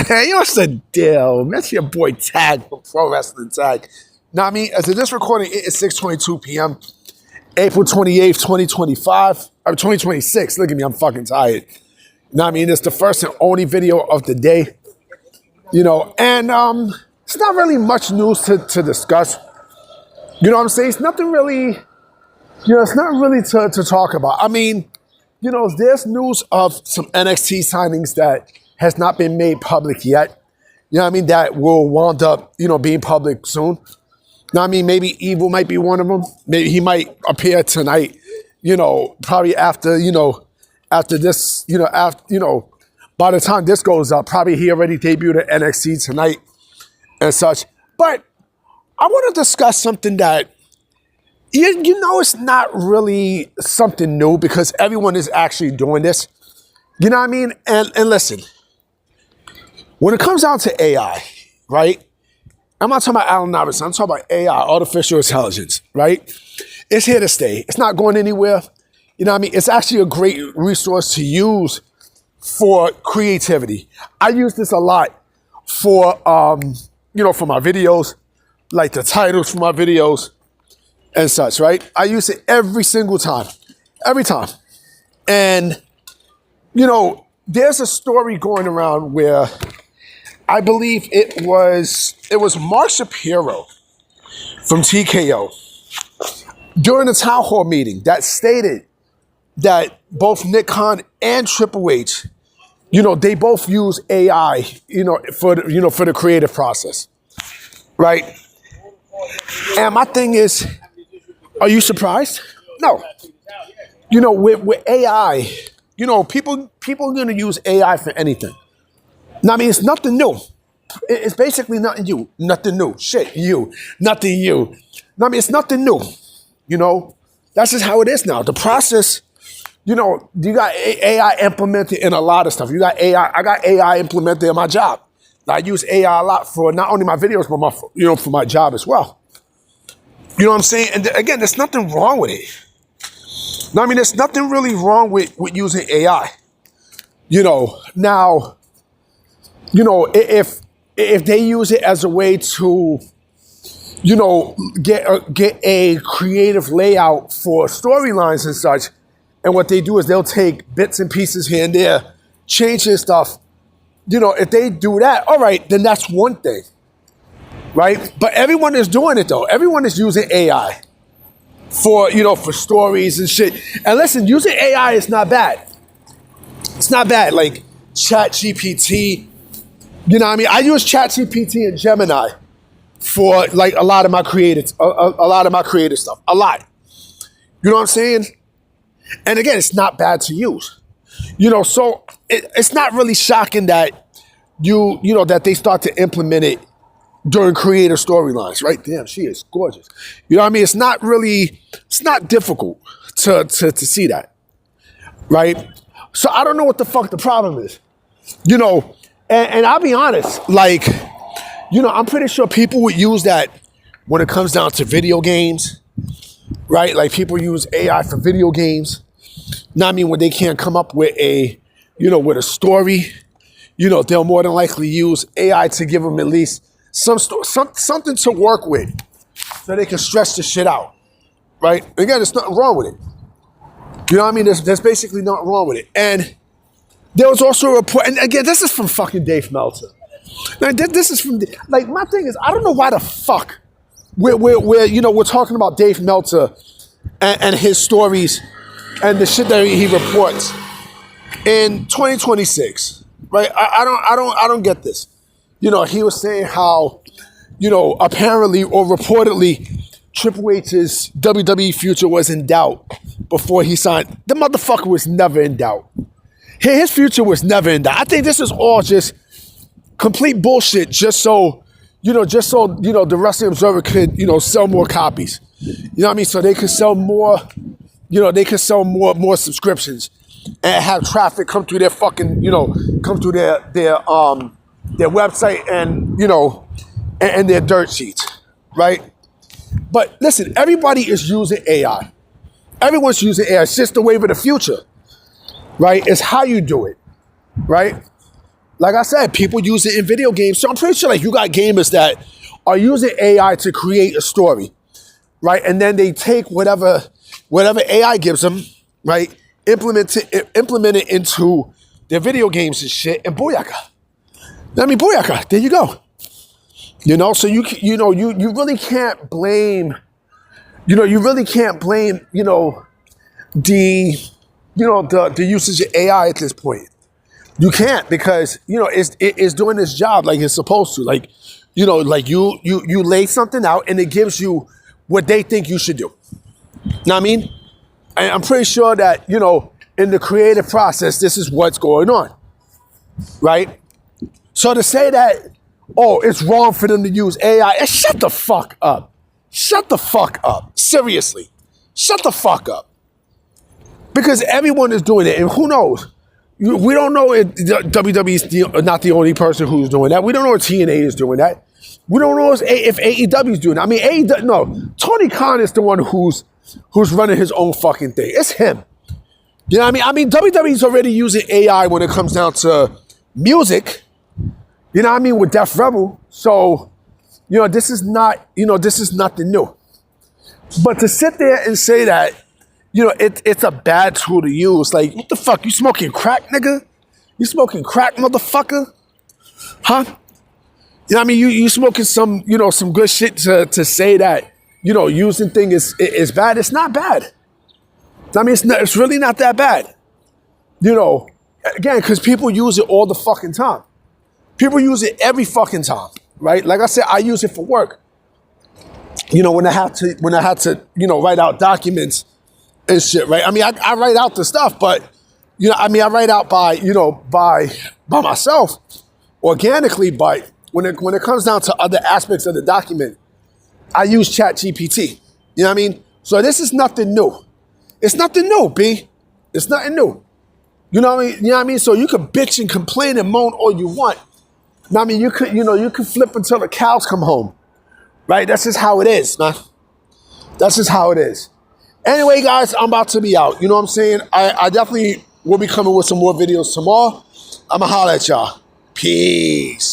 Hey, what's the deal? That's your boy Tag from Pro Wrestling Tag. Now, I mean, as of this recording, it is 6:22 p.m., April 28th, 2025, or 2026. Look at me, I'm fucking tired. Now, I mean, it's the first and only video of the day, and it's not really much news to discuss. You know what I'm saying? It's nothing really, it's not really to talk about. I mean, there's news of some NXT signings that has not been made public yet. You know what I mean? That will wind up, being public soon. Now, I mean, maybe Evil might be one of them. Maybe he might appear tonight, probably after this, by the time this goes up, probably he already debuted at NXT tonight and such. But I want to discuss something that, it's not really something new because everyone is actually doing this. You know what I mean? And listen, when it comes down to AI, right? I'm not talking about Allen Iverson. I'm talking about AI, artificial intelligence, right? It's here to stay. It's not going anywhere. You know what I mean? It's actually a great resource to use for creativity. I use this a lot for, for my videos, like the titles for my videos and such, right? I use it every single time, every time. And, there's a story going around where I believe it was Mark Shapiro from TKO during the town hall meeting that stated that both Nick Khan and Triple H, they both use AI, for the creative process, right? And my thing is, are you surprised? No. With AI, people are going to use AI for anything. Now, I mean, it's nothing new. It's basically nothing new. Nothing new. Shit, you. Nothing you. Now, I mean, it's nothing new. That's just how it is now. The process, you got AI implemented in a lot of stuff. You got AI. I got AI implemented in my job. I use AI a lot for not only my videos, but for my job as well. You know what I'm saying? And again, there's nothing wrong with it. Now, I mean, there's nothing really wrong with using AI. Now, if they use it as a way to, get a creative layout for storylines and such, and what they do is they'll take bits and pieces here and there, changing stuff. If they do that, all right, then that's one thing, right? But everyone is doing it though. Everyone is using AI for, for stories and shit. And listen, using AI is not bad. It's not bad. Like ChatGPT. You know what I mean? I use ChatGPT and Gemini for like a lot of my creative stuff. A lot. You know what I'm saying? And again, it's not bad to use. So it's not really shocking that that they start to implement it during creative storylines, right? Damn, she is gorgeous. You know what I mean? It's not difficult to see that, right? So I don't know what the fuck the problem is. And I'll be honest, like, I'm pretty sure people would use that when it comes down to video games, right? Like people use AI for video games. Now, I mean, when they can't come up with with a story, they'll more than likely use AI to give them at least something to work with so they can stretch the shit out, right? Again, there's nothing wrong with it. You know what I mean? There's basically nothing wrong with it. And there was also a report, and again, this is from fucking Dave Meltzer. Now, this is from, like, my thing is, I don't know why the fuck we're talking about Dave Meltzer and his stories and the shit that he reports in 2026, right? I don't get this. He was saying how, apparently or reportedly, Triple H's WWE future was in doubt before he signed. The motherfucker was never in doubt. His future was never in doubt. I think this is all just complete bullshit just so the Wrestling Observer could, sell more copies. You know what I mean? So they could sell more, more subscriptions and have traffic come through their fucking, come through their website and their dirt sheets, right? But listen, everybody is using AI. Everyone's using AI. It's just the wave of the future, right? It's how you do it, right? like I said, people use it in video games. So I'm pretty sure like you got gamers that are using AI to create a story, right? And then they take whatever AI gives them, right? Implement it into their video games and shit, and booyaka. I mean, booyaka. There you go. You know, so you really can't blame. You really can't blame. The usage of AI at this point. You can't, because it's doing its job like it's supposed to. Like like you lay something out and it gives you what they think you should do. Know what I mean? And I'm pretty sure that in the creative process, this is what's going on, right? So to say that, oh, it's wrong for them to use AI, shut the fuck up. Shut the fuck up. Seriously, shut the fuck up. Because everyone is doing it, and who knows? We don't know if WWE is not the only person who's doing that. We don't know if TNA is doing that. We don't know if AEW is doing that. I mean, AEW, no. Tony Khan is the one who's running his own fucking thing. It's him. You know what I mean? I mean, WWE's already using AI when it comes down to music. You know what I mean? With Def Rebel. So, this is not, this is nothing new. But to sit there and say that, it's a bad tool to use. Like, what the fuck? You smoking crack, nigga? You smoking crack, motherfucker? Huh? You know what I mean? You smoking some, some good shit to say that, using thing is bad. It's not bad. I mean, it's really not that bad. Again, because people use it all the fucking time. People use it every fucking time, right? Like I said, I use it for work. When I had to, write out documents and shit, right? I mean, I write out the stuff, but I write out by myself, organically. But when it comes down to other aspects of the document, I use ChatGPT. You know what I mean? So this is nothing new. It's nothing new, B. It's nothing new. You know what I mean? You know what I mean? So you can bitch and complain and moan all you want. I mean, you could flip until the cows come home, right? That's just how it is, man. That's just how it is. Anyway, guys, I'm about to be out. You know what I'm saying? I definitely will be coming with some more videos tomorrow. I'ma holler at y'all. Peace.